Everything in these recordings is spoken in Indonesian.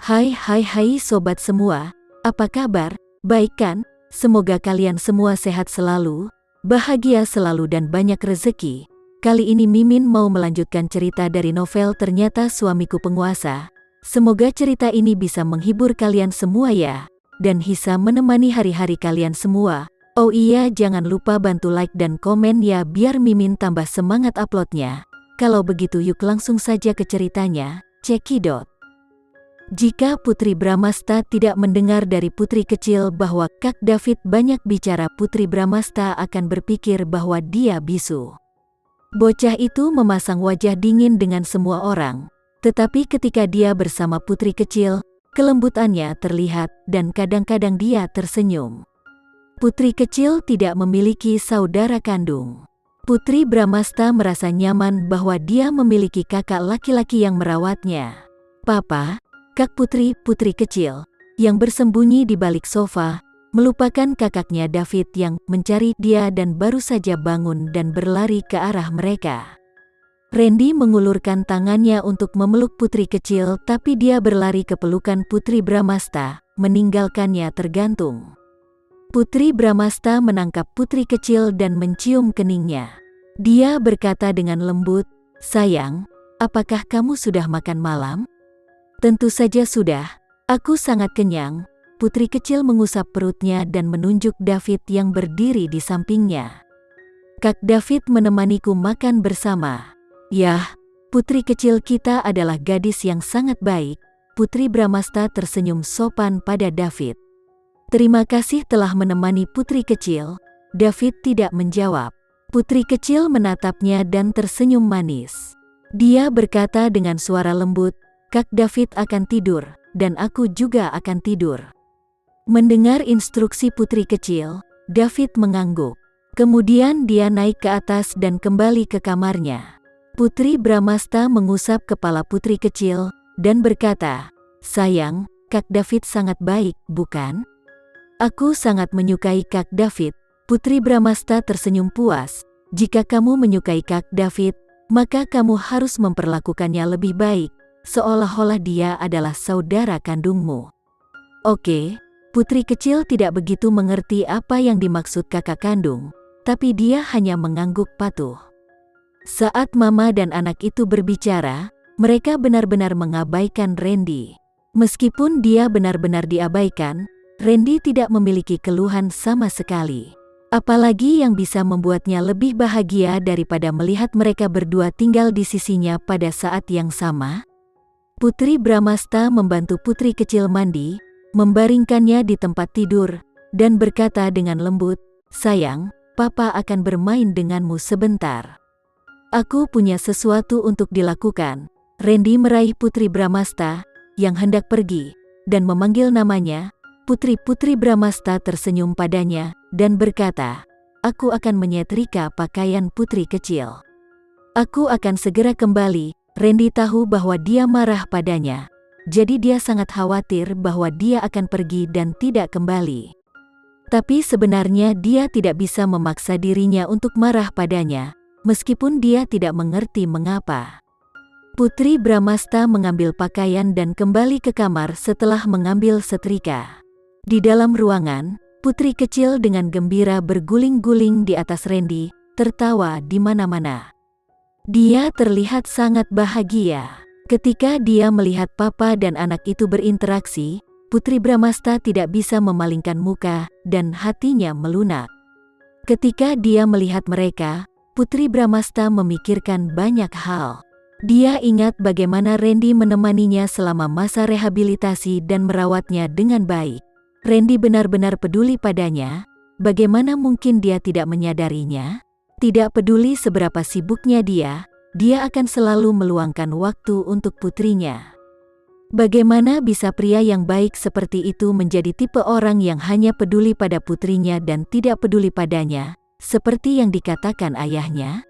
Hai sobat semua, apa kabar? Baik kan? Semoga kalian semua sehat selalu, bahagia selalu dan banyak rezeki. Kali ini Mimin mau melanjutkan cerita dari novel Ternyata Suamiku Penguasa. Semoga cerita ini bisa menghibur kalian semua ya, dan bisa menemani hari-hari kalian semua. Oh iya, jangan lupa bantu like dan komen ya biar Mimin tambah semangat uploadnya. Kalau begitu yuk langsung saja ke ceritanya, cekidot. Jika Putri Bramasta tidak mendengar dari putri kecil bahwa Kak David banyak bicara, Putri Bramasta akan berpikir bahwa dia bisu. Bocah itu memasang wajah dingin dengan semua orang, tetapi ketika dia bersama putri kecil, kelembutannya terlihat dan kadang-kadang dia tersenyum. Putri kecil tidak memiliki saudara kandung. Putri Bramasta merasa nyaman bahwa dia memiliki kakak laki-laki yang merawatnya. Papa, Kak putri kecil, yang bersembunyi di balik sofa, melupakan kakaknya David yang mencari dia dan baru saja bangun dan berlari ke arah mereka. Randy mengulurkan tangannya untuk memeluk putri kecil, tapi dia berlari ke pelukan Putri Bramasta, meninggalkannya tergantung. Putri Bramasta menangkap putri kecil dan mencium keningnya. Dia berkata dengan lembut, "Sayang, apakah kamu sudah makan malam?" "Tentu saja sudah, aku sangat kenyang." Putri kecil mengusap perutnya dan menunjuk David yang berdiri di sampingnya. "Kak David menemaniku makan bersama." "Yah, putri kecil kita adalah gadis yang sangat baik." Putri Bramasta tersenyum sopan pada David. "Terima kasih telah menemani putri kecil." David tidak menjawab. Putri kecil menatapnya dan tersenyum manis. Dia berkata dengan suara lembut, "Kak David akan tidur, dan aku juga akan tidur." Mendengar instruksi putri kecil, David mengangguk. Kemudian dia naik ke atas dan kembali ke kamarnya. Putri Bramasta mengusap kepala putri kecil, dan berkata, "Sayang, Kak David sangat baik, bukan?" "Aku sangat menyukai Kak David." Putri Bramasta tersenyum puas. "Jika kamu menyukai Kak David, maka kamu harus memperlakukannya lebih baik, seolah-olah dia adalah saudara kandungmu." "Oke." Putri kecil tidak begitu mengerti apa yang dimaksud kakak kandung, tapi dia hanya mengangguk patuh. Saat mama dan anak itu berbicara, mereka benar-benar mengabaikan Randy. Meskipun dia benar-benar diabaikan, Randy tidak memiliki keluhan sama sekali. Apalagi yang bisa membuatnya lebih bahagia daripada melihat mereka berdua tinggal di sisinya pada saat yang sama? Putri Bramasta membantu putri kecil mandi, membaringkannya di tempat tidur, dan berkata dengan lembut, "Sayang, Papa akan bermain denganmu sebentar. Aku punya sesuatu untuk dilakukan." Randy meraih Putri Bramasta, yang hendak pergi, dan memanggil namanya. Putri Bramasta tersenyum padanya, dan berkata, "Aku akan menyetrika pakaian putri kecil. Aku akan segera kembali." Randy tahu bahwa dia marah padanya, jadi dia sangat khawatir bahwa dia akan pergi dan tidak kembali. Tapi sebenarnya dia tidak bisa memaksa dirinya untuk marah padanya, meskipun dia tidak mengerti mengapa. Putri Bramasta mengambil pakaian dan kembali ke kamar setelah mengambil setrika. Di dalam ruangan, putri kecil dengan gembira berguling-guling di atas Randy, tertawa di mana-mana. Dia terlihat sangat bahagia. Ketika dia melihat papa dan anak itu berinteraksi, Putri Bramasta tidak bisa memalingkan muka, dan hatinya melunak. Ketika dia melihat mereka, Putri Bramasta memikirkan banyak hal. Dia ingat bagaimana Randy menemaninya selama masa rehabilitasi dan merawatnya dengan baik. Randy benar-benar peduli padanya. Bagaimana mungkin dia tidak menyadarinya? Tidak peduli seberapa sibuknya dia akan selalu meluangkan waktu untuk putrinya. Bagaimana bisa pria yang baik seperti itu menjadi tipe orang yang hanya peduli pada putrinya dan tidak peduli padanya, seperti yang dikatakan ayahnya?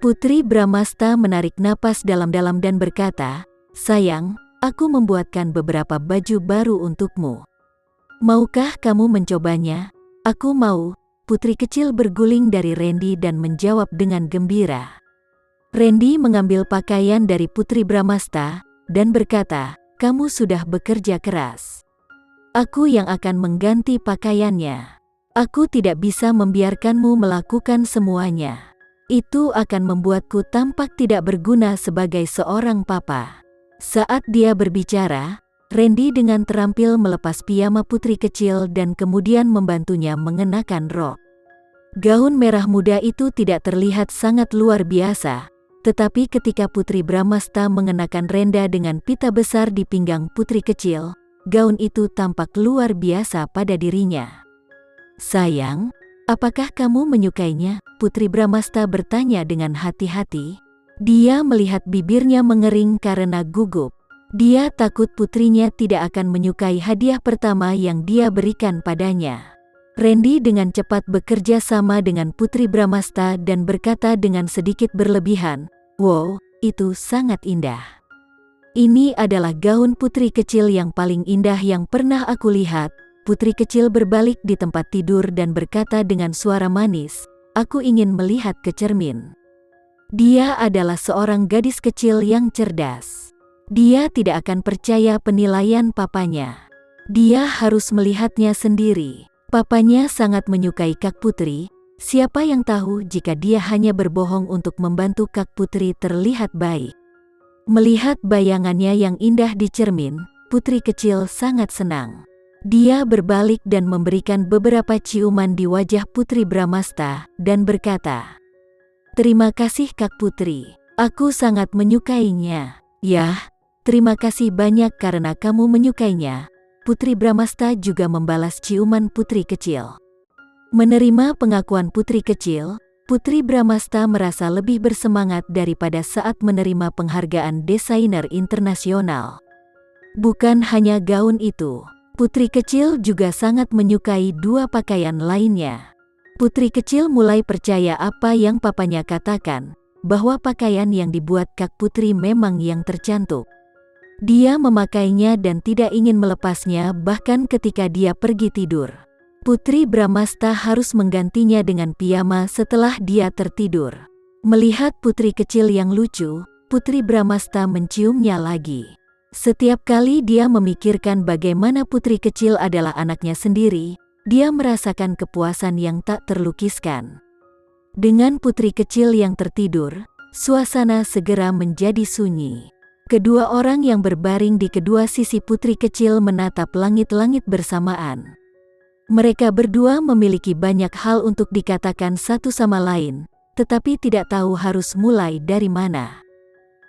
Putri Bramasta menarik napas dalam-dalam dan berkata, "Sayang, aku membuatkan beberapa baju baru untukmu. Maukah kamu mencobanya?" "Aku mau." Putri kecil berguling dari Randy dan menjawab dengan gembira. Randy mengambil pakaian dari Putri Bramasta, dan berkata, kamu sudah bekerja keras. Aku yang akan mengganti pakaiannya. Aku tidak bisa membiarkanmu melakukan semuanya. Itu akan membuatku tampak tidak berguna sebagai seorang papa. Saat dia berbicara, Randy dengan terampil melepas piyama putri kecil dan kemudian membantunya mengenakan rok. Gaun merah muda itu tidak terlihat sangat luar biasa, tetapi ketika Putri Bramasta mengenakan renda dengan pita besar di pinggang putri kecil, gaun itu tampak luar biasa pada dirinya. Sayang, apakah kamu menyukainya? Putri Bramasta bertanya dengan hati-hati. Dia melihat bibirnya mengering karena gugup. Dia takut putrinya tidak akan menyukai hadiah pertama yang dia berikan padanya. Randy dengan cepat bekerja sama dengan Putri Bramasta dan berkata dengan sedikit berlebihan, "Wow, itu sangat indah. Ini adalah gaun putri kecil yang paling indah yang pernah aku lihat." Putri kecil berbalik di tempat tidur dan berkata dengan suara manis, "Aku ingin melihat ke cermin." Dia adalah seorang gadis kecil yang cerdas. Dia tidak akan percaya penilaian papanya. Dia harus melihatnya sendiri. Papanya sangat menyukai Kak Putri. Siapa yang tahu jika dia hanya berbohong untuk membantu Kak Putri terlihat baik. Melihat bayangannya yang indah di cermin, putri kecil sangat senang. Dia berbalik dan memberikan beberapa ciuman di wajah Putri Bramasta dan berkata, "Terima kasih Kak Putri, aku sangat menyukainya." "Yah, terima kasih banyak karena kamu menyukainya." Putri Bramasta juga membalas ciuman putri kecil. Menerima pengakuan putri kecil, Putri Bramasta merasa lebih bersemangat daripada saat menerima penghargaan desainer internasional. Bukan hanya gaun itu, putri kecil juga sangat menyukai dua pakaian lainnya. Putri kecil mulai percaya apa yang papanya katakan, bahwa pakaian yang dibuat Kak Putri memang yang tercantik. Dia memakainya dan tidak ingin melepasnya bahkan ketika dia pergi tidur. Putri Bramasta harus menggantinya dengan piyama setelah dia tertidur. Melihat putri kecil yang lucu, Putri Bramasta menciumnya lagi. Setiap kali dia memikirkan bagaimana putri kecil adalah anaknya sendiri, dia merasakan kepuasan yang tak terlukiskan. Dengan putri kecil yang tertidur, suasana segera menjadi sunyi. Kedua orang yang berbaring di kedua sisi putri kecil menatap langit-langit bersamaan. Mereka berdua memiliki banyak hal untuk dikatakan satu sama lain, tetapi tidak tahu harus mulai dari mana.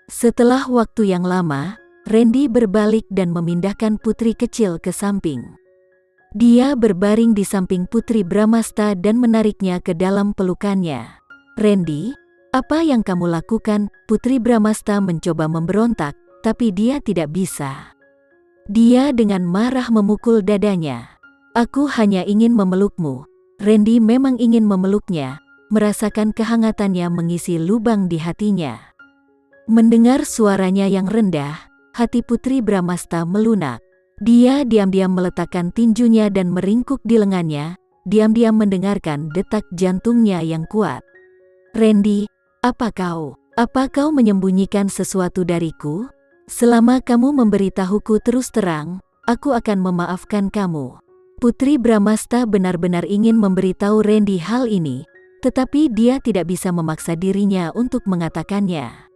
Setelah waktu yang lama, Randy berbalik dan memindahkan putri kecil ke samping. Dia berbaring di samping Putri Bramasta dan menariknya ke dalam pelukannya. "Randy, apa yang kamu lakukan?" Putri Bramasta mencoba memberontak, tapi dia tidak bisa. Dia dengan marah memukul dadanya. "Aku hanya ingin memelukmu." Randy memang ingin memeluknya, merasakan kehangatannya mengisi lubang di hatinya. Mendengar suaranya yang rendah, hati Putri Bramasta melunak. Dia diam-diam meletakkan tinjunya dan meringkuk di lengannya, diam-diam mendengarkan detak jantungnya yang kuat. "Randy, apa kau menyembunyikan sesuatu dariku? Selama kamu memberitahuku terus terang, aku akan memaafkan kamu." Putri Bramasta benar-benar ingin memberitahu Randy hal ini, tetapi dia tidak bisa memaksa dirinya untuk mengatakannya.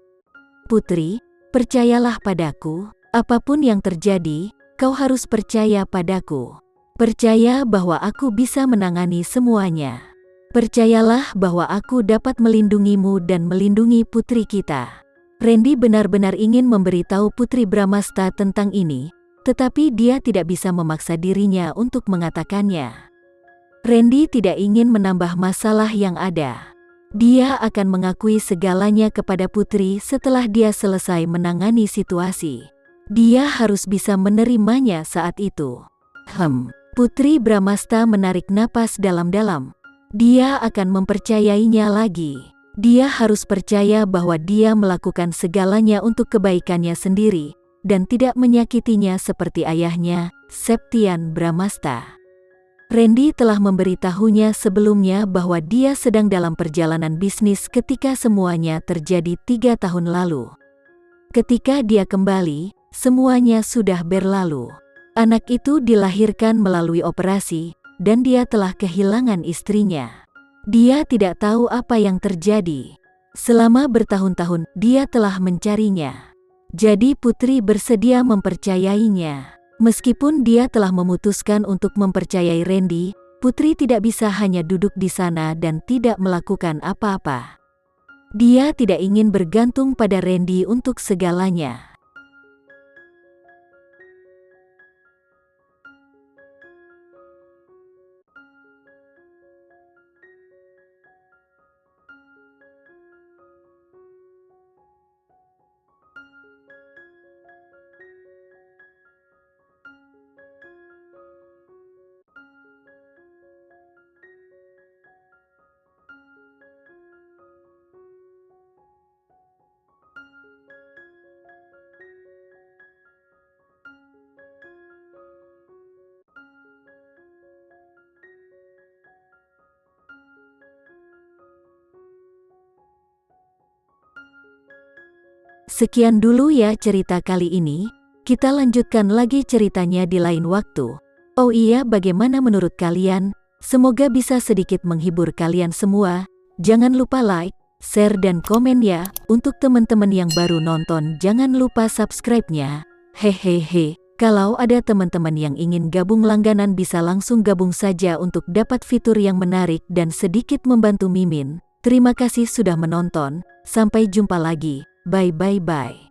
"Putri, percayalah padaku, apapun yang terjadi, kau harus percaya padaku. Percaya bahwa aku bisa menangani semuanya. Percayalah bahwa aku dapat melindungimu dan melindungi putri kita." Randy benar-benar ingin memberitahu Putri Bramasta tentang ini, tetapi dia tidak bisa memaksa dirinya untuk mengatakannya. Randy tidak ingin menambah masalah yang ada. Dia akan mengakui segalanya kepada Putri setelah dia selesai menangani situasi. Dia harus bisa menerimanya saat itu. Putri Bramasta menarik napas dalam-dalam. Dia akan mempercayainya lagi. Dia harus percaya bahwa dia melakukan segalanya untuk kebaikannya sendiri, dan tidak menyakitinya seperti ayahnya, Septian Bramasta. Randy telah memberitahunya sebelumnya bahwa dia sedang dalam perjalanan bisnis ketika semuanya terjadi 3 tahun lalu. Ketika dia kembali, Semuanya sudah berlalu. Anak itu dilahirkan melalui operasi, dan dia telah kehilangan istrinya. Dia tidak tahu apa yang terjadi. Selama bertahun-tahun, dia telah mencarinya. Jadi Putri bersedia mempercayainya. Meskipun dia telah memutuskan untuk mempercayai Randy, Putri tidak bisa hanya duduk di sana dan tidak melakukan apa-apa. Dia tidak ingin bergantung pada Randy untuk segalanya. Sekian dulu ya cerita kali ini, kita lanjutkan lagi ceritanya di lain waktu. Oh iya, bagaimana menurut kalian? Semoga bisa sedikit menghibur kalian semua. Jangan lupa like, share dan komen ya. Untuk teman-teman yang baru nonton, jangan lupa subscribe-nya. Hehehe, kalau ada teman-teman yang ingin gabung langganan bisa langsung gabung saja untuk dapat fitur yang menarik dan sedikit membantu Mimin. Terima kasih sudah menonton, sampai jumpa lagi. Bye bye bye.